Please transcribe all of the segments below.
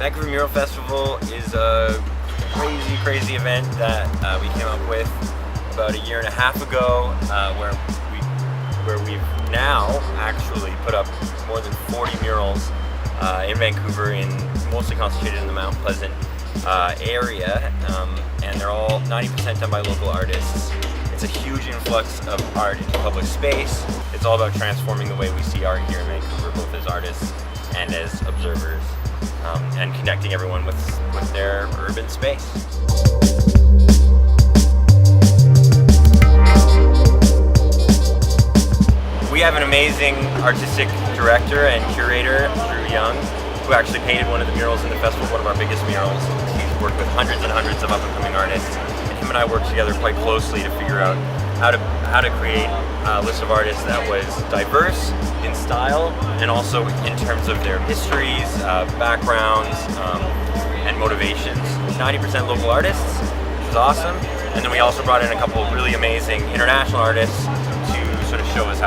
Vancouver Mural Festival is a crazy event that we came up with about a year and a half ago, where we've now actually put up more than 40 murals in Vancouver, mostly concentrated in the Mount Pleasant area, and they're all 90% done by local artists. It's a huge influx of art into public space. It's all about transforming the way we see art here in Vancouver, both as artists and as observers, and connecting everyone with their urban space. We have an amazing artistic director and curator, Drew Young, who actually painted one of the murals in the festival, one of our biggest murals. He's worked with hundreds and hundreds of up-and-coming artists, and him and I worked together quite closely to figure out how to create a list of artists that was diverse in style and also in terms of their histories, backgrounds, and motivations. 90% local artists, which was awesome, and then we also brought in a couple of really amazing international artists to sort of show us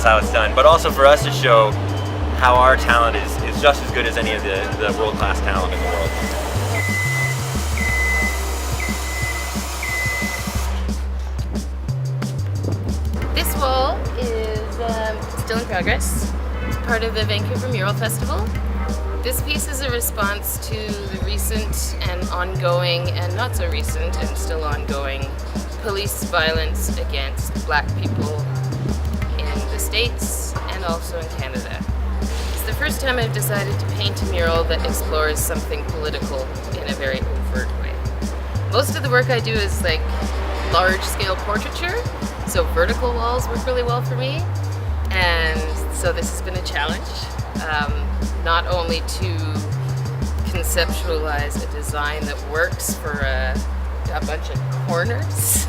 how it's done, but also for us to show how our talent is just as good as any of the world-class talent in the world. This wall is still in progress. It's part of the Vancouver Mural Festival. This piece is a response to the recent and ongoing, and not so recent and still ongoing, police violence against Black people in the States and also in Canada. It's the first time I've decided to paint a mural that explores something political in a very overt way. Most of the work I do is like large-scale portraiture, so vertical walls work really well for me, and so this has been a challenge, not only to conceptualize a design that works for a bunch of corners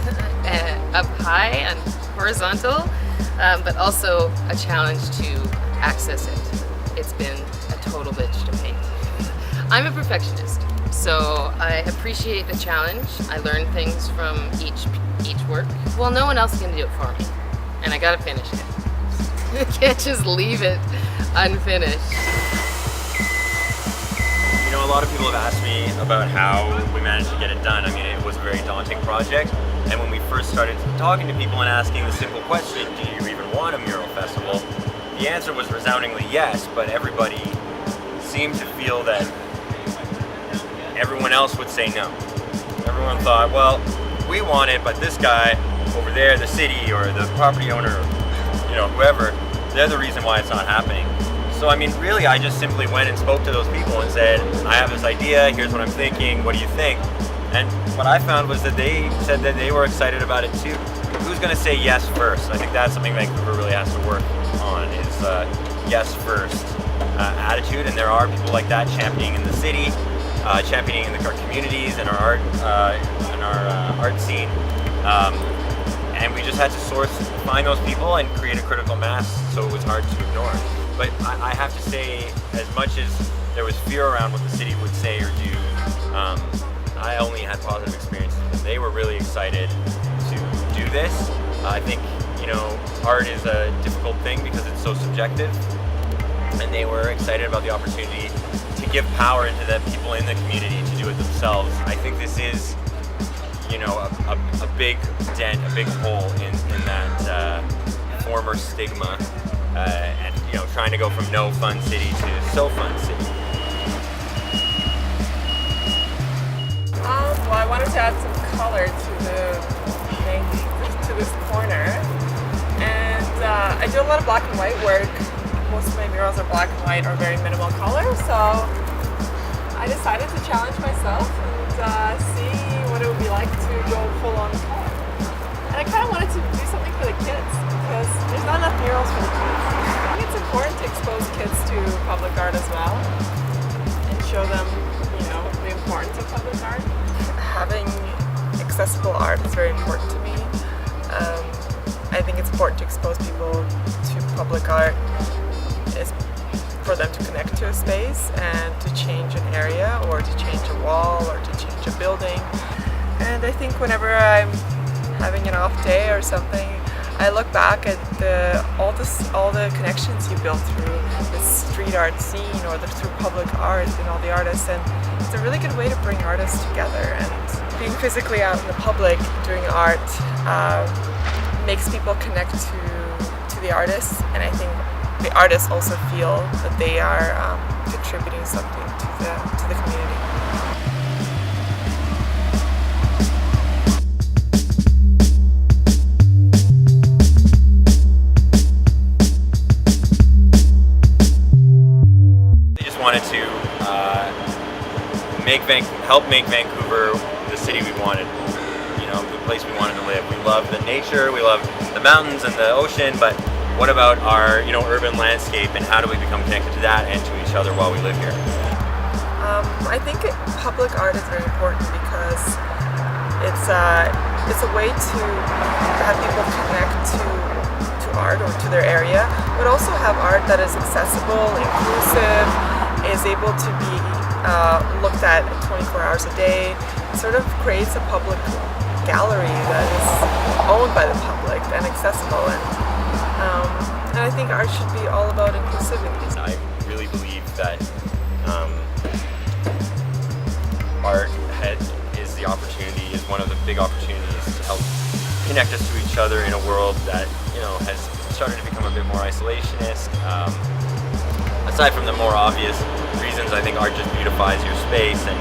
up high and horizontal, but also a challenge to access it. It's been a total bitch to paint. I'm a perfectionist, so I appreciate the challenge. I learn things from each work. Well, no one else is going to do it for me, and I gotta finish it. I can't just leave it unfinished. You know, a lot of people have asked me about how we managed to get it done. I mean, it was a very daunting project, and when we first started talking to people and asking the simple question, do you even want a mural festival? The answer was resoundingly yes, but everybody seemed to feel that everyone else would say no. Everyone thought, well, we want it, but this guy over there, the city or the property owner, you know, whoever, they're the reason why it's not happening. So I mean, really, I just simply went and spoke to those people and said, I have this idea, here's what I'm thinking, what do you think? And what I found was that they said that they were excited about it too. Who's going to say yes first? I think that's something Vancouver really has to work on, is yes first attitude, and there are people like that championing in the city, championing in our communities and our art scene. And we just had to find those people and create a critical mass, so it was hard to ignore. But I have to say, as much as there was fear around what the city would say or do, I only had positive experiences. They were really excited to do this. I think, you know, art is a difficult thing because it's so subjective, and they were excited about the opportunity to give power into the people in the community to do it themselves. I think this is, you know, a big dent, a big hole in that former stigma, and, you know, trying to go from no fun city to so fun city. Well, I wanted to add some color to this corner, and I do a lot of black and white work. Most of my murals are black and white or very minimal color, so I decided to challenge myself and see what it would be like to go full on color. And I kind of wanted to do something for the kids because there's not enough murals for the kids. I think it's important to expose kids to public art as well and show them, you know, the importance of public art. Having accessible art is very important to me. I think it's important to expose people to public art is for them to connect to a space and to change an area or to change a wall or to change a building. And I think whenever I'm having an off day or something, I look back at all the connections you built through this street art scene or through public art and all the artists, and it's a really good way to bring artists together. And being physically out in the public doing art makes people connect to the artists, and I think the artists also feel that they are contributing something to the community. Wanted to help make Vancouver the city we wanted, the place we wanted to live. We love the nature, we love the mountains and the ocean, but what about our urban landscape, and how do we become connected to that and to each other while we live here? I think public art is very important because it's a way to have people connect to art or to their area, but also have art that is accessible, inclusive, is able to be looked at 24 hours a day. It sort of creates a public gallery that is owned by the public and accessible, and I think art should be all about inclusivity. I really believe that art is one of the big opportunities to help connect us to each other in a world that has started to become a bit more isolationist. Aside from the more obvious reasons, I think art just beautifies your space and